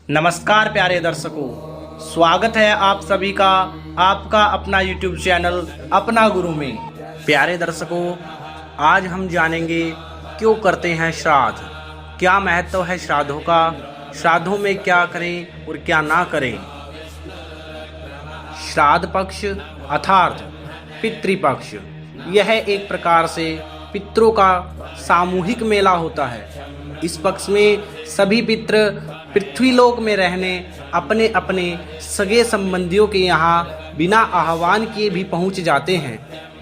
नमस्कार प्यारे दर्शकों, स्वागत है आप सभी का आपका अपना YouTube चैनल अपना गुरु में। प्यारे दर्शकों, आज हम जानेंगे क्यों करते हैं श्राद्ध, क्या महत्व है श्राद्धों का, श्राद्धों में क्या करें और क्या ना करें। श्राद्ध पक्ष अर्थात पितृपक्ष, यह एक प्रकार से पितरों का सामूहिक मेला होता है। इस पक्ष में सभी पितृ पृथ्वीलोक में रहने अपने अपने सगे संबंधियों के यहाँ बिना आह्वान किए भी पहुँच जाते हैं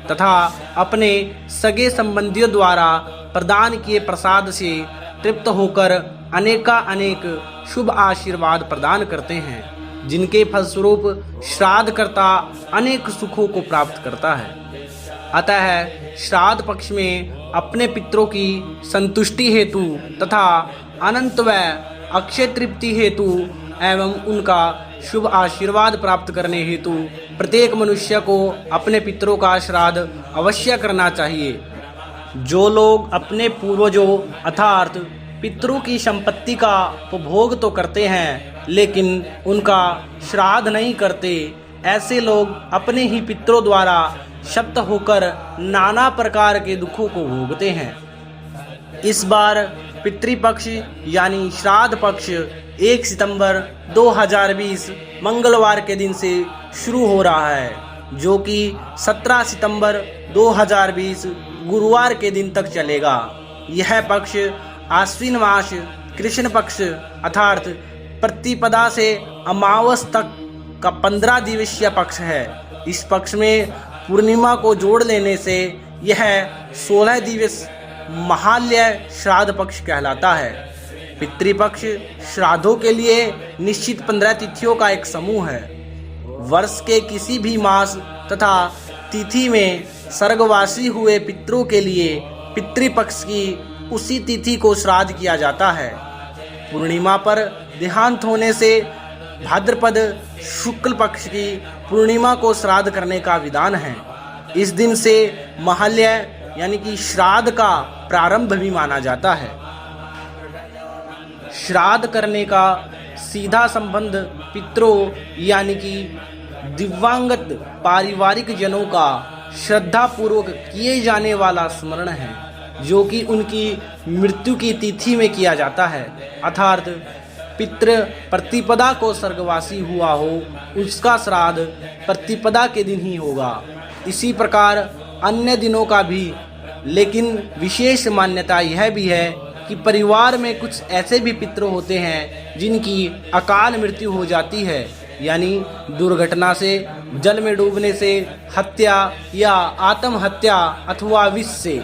तथा अपने सगे संबंधियों द्वारा प्रदान किए प्रसाद से तृप्त होकर अनेक शुभ आशीर्वाद प्रदान करते हैं, जिनके फलस्वरूप श्राद्धकर्ता अनेक सुखों को प्राप्त करता है। अतः श्राद्ध पक्ष में अपने पितरों की संतुष्टि हेतु तथा अनंत व अक्षय तृप्ति हेतु एवं उनका शुभ आशीर्वाद प्राप्त करने हेतु प्रत्येक मनुष्य को अपने पितरों का श्राद्ध अवश्य करना चाहिए। जो लोग अपने पूर्वजों अर्थात पितरों की संपत्ति का उपभोग तो करते हैं लेकिन उनका श्राद्ध नहीं करते, ऐसे लोग अपने ही पितरों द्वारा शप्त होकर नाना प्रकार के दुखों को भोगते हैं। इस बार पितृपक्ष यानी श्राद्ध पक्ष 1 सितंबर 2020 मंगलवार के दिन से शुरू हो रहा है, जो कि 17 सितंबर 2020 गुरुवार के दिन तक चलेगा। यह पक्ष आश्विन मास कृष्ण पक्ष अर्थात प्रतिपदा से अमावस तक का 15 दिवसीय पक्ष है। इस पक्ष में पूर्णिमा को जोड़ लेने से यह 16 दिवस महालय श्राद्ध पक्ष कहलाता है। पितृपक्ष श्राद्धों के लिए निश्चित 15 तिथियों का एक समूह है। वर्ष के किसी भी मास तथा तिथि में स्वर्गवासी हुए पितरों के लिए पितृपक्ष की उसी तिथि को श्राद्ध किया जाता है। पूर्णिमा पर देहांत होने से भाद्रपद शुक्ल पक्ष की पूर्णिमा को श्राद्ध करने का विधान है। इस दिन से महालय यानी कि श्राद्ध का प्रारंभ भी माना जाता है। श्राद्ध करने का सीधा संबंध पितरों यानी कि दिव्यांगत पारिवारिक जनों का श्रद्धा पूर्वक किए जाने वाला स्मरण है, जो कि उनकी मृत्यु की तिथि में किया जाता है। अर्थात पितृ प्रतिपदा को स्वर्गवासी हुआ हो, उसका श्राद्ध प्रतिपदा के दिन ही होगा। इसी प्रकार अन्य दिनों का भी, लेकिन विशेष मान्यता यह भी है कि परिवार में कुछ ऐसे भी पितृ होते हैं जिनकी अकाल मृत्यु हो जाती है, यानी दुर्घटना से, जल में डूबने से, हत्या या आत्महत्या अथवा विष से।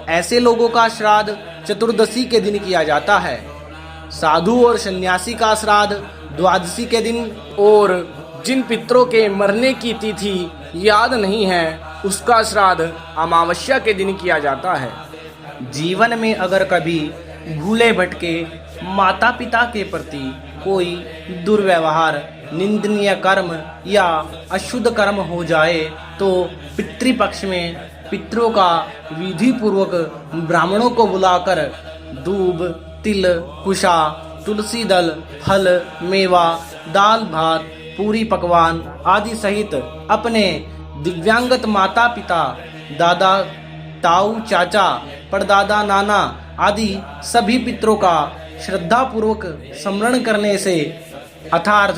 ऐसे लोगों का श्राद्ध चतुर्दशी के दिन किया जाता है। साधु और सन्यासी का श्राद्ध द्वादशी के दिन, और जिन पितरों के मरने की तिथि याद नहीं है उसका श्राद्ध अमावस्या के दिन किया जाता है। जीवन में अगर कभी भूले भटके माता पिता के प्रति कोई दुर्व्यवहार, निंदनीय कर्म या अशुद्ध कर्म हो जाए तो पितृपक्ष में पितरों का विधि पूर्वक ब्राह्मणों को बुलाकर दूब, तिल, कुशा, तुलसी दल, फल, मेवा, दाल भात, पूरी पकवान आदि सहित अपने दिव्यांगत माता पिता, दादा, ताऊ, चाचा, परदादा, नाना आदि सभी पितरों का श्रद्धा पूर्वक स्मरण करने से अर्थात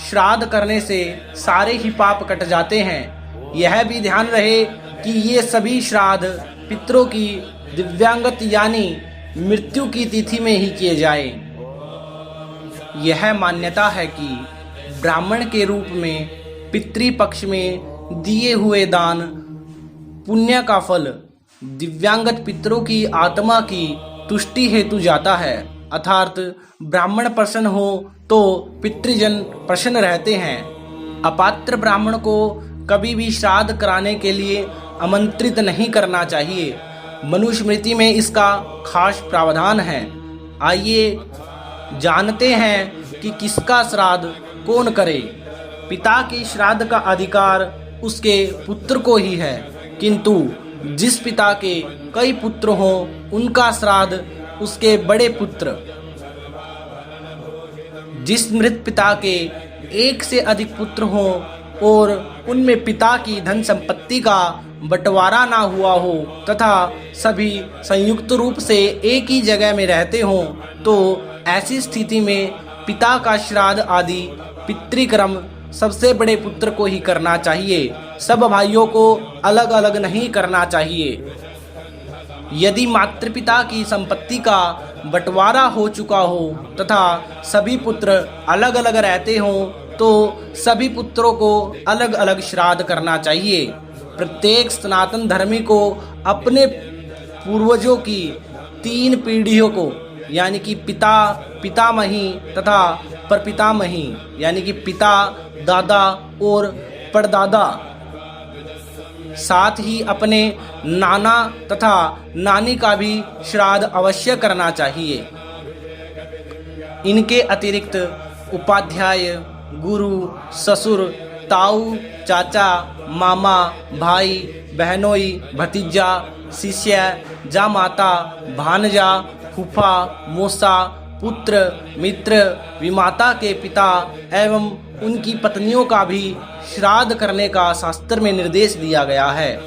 श्राद्ध करने से सारे ही पाप कट जाते हैं। यह भी ध्यान रहे कि ये सभी श्राद्ध पितरों की दिव्यांगत यानी मृत्यु की तिथि में ही किए जाए। यह मान्यता है कि ब्राह्मण के रूप में पितृपक्ष में दिए हुए दान पुण्य का फल दिव्यांगत पितरों की आत्मा की तुष्टि हेतु जाता है। अर्थात ब्राह्मण प्रसन्न हो तो पितृजन प्रसन्न रहते हैं। अपात्र ब्राह्मण को कभी भी श्राद्ध कराने के लिए आमंत्रित नहीं करना चाहिए। मनुस्मृति में इसका खास प्रावधान है। आइए जानते हैं कि किसका श्राद्ध कौन करे। पिता के श्राद्ध का अधिकार उसके पुत्र को ही है, किंतु जिस पिता के कई पुत्र हों उनका श्राद्ध उसके बड़े पुत्र जिस मृत पिता के एक से अधिक पुत्र हों और उनमें पिता की धन संपत्ति का बंटवारा ना हुआ हो तथा सभी संयुक्त रूप से एक ही जगह में रहते हों, तो ऐसी स्थिति में पिता का श्राद्ध आदि पितृक्रम सबसे बड़े पुत्र को ही करना चाहिए। सब भाइयों को अलग अलग नहीं करना चाहिए। यदि मातृपिता की संपत्ति का बंटवारा हो चुका हो तथा सभी पुत्र अलग अलग रहते हों, तो सभी पुत्रों को अलग अलग श्राद्ध करना चाहिए। प्रत्येक सनातन धर्मी को अपने पूर्वजों की 3 पीढ़ियों को यानी कि पिता, पितामही तथा परपितामही यानी कि पिता, दादा और परदादा, साथ ही अपने नाना तथा नानी का भी श्राद्ध अवश्य करना चाहिए। इनके अतिरिक्त उपाध्याय, गुरु, ससुर, ताऊ, चाचा, मामा, भाई, बहनोई, भतीजा, शिष्य, जामाता, भांजा, फूफा, मौसा, पुत्र, मित्र, विमाता के पिता एवं उनकी पत्नियों का भी श्राद्ध करने का शास्त्र में निर्देश दिया गया है।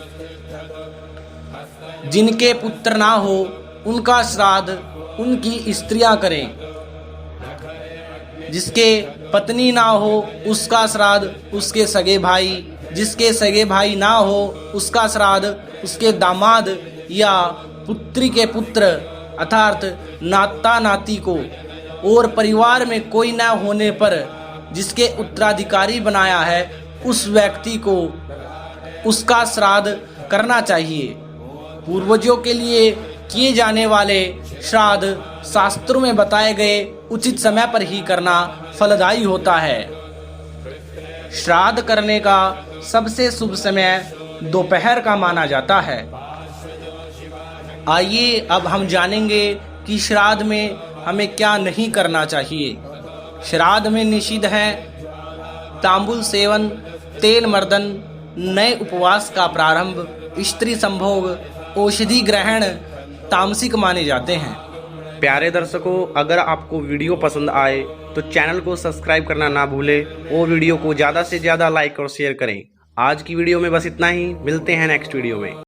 जिनके पुत्र ना हो उनका श्राद्ध उनकी स्त्रियां करें। जिसके पत्नी ना हो उसका श्राद्ध उसके सगे भाई, जिसके सगे भाई ना हो उसका श्राद्ध उसके दामाद या पुत्री के पुत्र अर्थात नाता नाती को, और परिवार में कोई न होने पर जिसके उत्तराधिकारी बनाया है उस व्यक्ति को उसका श्राद्ध करना चाहिए। पूर्वजों के लिए किए जाने वाले श्राद्ध शास्त्रों में बताए गए उचित समय पर ही करना फलदायी होता है। श्राद्ध करने का सबसे शुभ समय दोपहर का माना जाता है। आइए अब हम जानेंगे कि श्राद्ध में हमें क्या नहीं करना चाहिए। श्राद्ध में निषिद्ध है तांबुल सेवन, तेल मर्दन, नए उपवास का प्रारंभ, स्त्री संभोग, औषधि ग्रहण तामसिक माने जाते हैं। प्यारे दर्शकों, अगर आपको वीडियो पसंद आए तो चैनल को सब्सक्राइब करना ना भूलें और वीडियो को ज़्यादा से ज़्यादा लाइक और शेयर करें। आज की वीडियो में बस इतना ही। मिलते हैं नेक्स्ट वीडियो में।